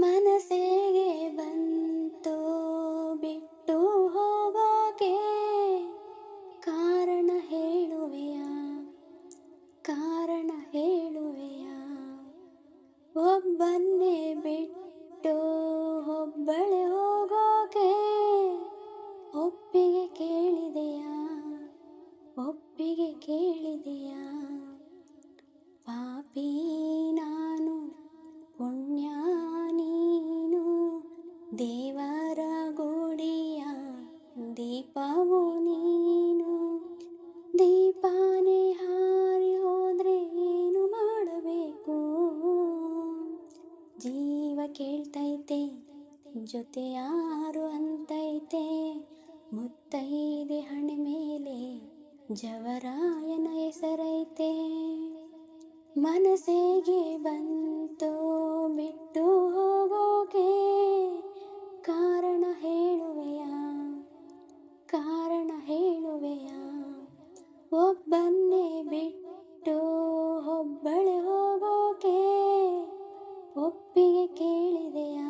ಮನಸ್ಸಿಗೆ ಬಂತು ಬಿಟ್ಟು ಹೋಗೋಕೆ, ಕಾರಣ ಹೇಳುವೆಯಾ, ಕಾರಣ ಹೇಳುವೆಯಾ. ಒಬ್ಬನ್ನೇ ಬಿಟ್ಟು ಒಬ್ಬಳೆ ಹೋಗೋಕೆ, ಒಪ್ಪಿಗೆ ಕೇಳಿದೆಯಾ, ಒಪ್ಪಿಗೆ ಕೇಳಿದೆಯಾ. ಪಾಪಿ ನಾನು ಪುಣ್ಯ ನೀನು, ದೇವರ ಗುಡಿಯ ದೀಪವು ನೀನು. ದೀಪಾನೇ ಹಾರಿ ಹೋದ್ರೆ ಏನು ಮಾಡಬೇಕು. ಜೀವ ಕೇಳ್ತೈತೆ ಜೊತೆ ಯಾರು ಅಂತೈತೆ, ಮುತ್ತೈದೆ ಹಣೆ ಮೇಲೆ ಜವರಾಯನ ಹೆಸರೈತೆ. ಮನಸ್ಸಿಗೆ ಬಂತು ಬಿಟ್ಟು ಹೋಗೋಕೆ, ಕಾರಣ ಹೇಳುವೆಯಾ, ಕಾರಣ ಹೇಳುವೆಯಾ. ಒಬ್ಬನ್ನೇ ಬಿಟ್ಟು ಒಬ್ಬಳೆ ಹೋಗೋಕೆ, ಒಪ್ಪಿಗೆ ಕೇಳಿದೆಯಾ.